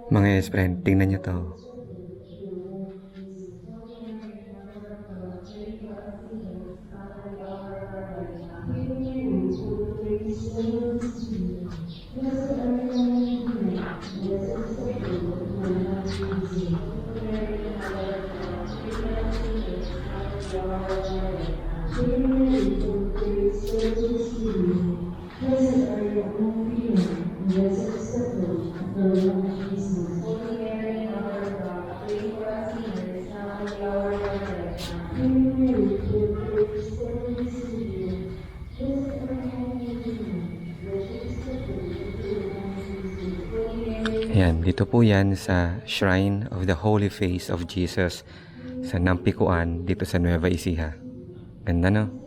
Mga yes friend, tingnan nyo to. Ayan, dito po yan sa Shrine of the Holy Face of Jesus sa Nampikuan dito sa Nueva Ecija. Ganda no?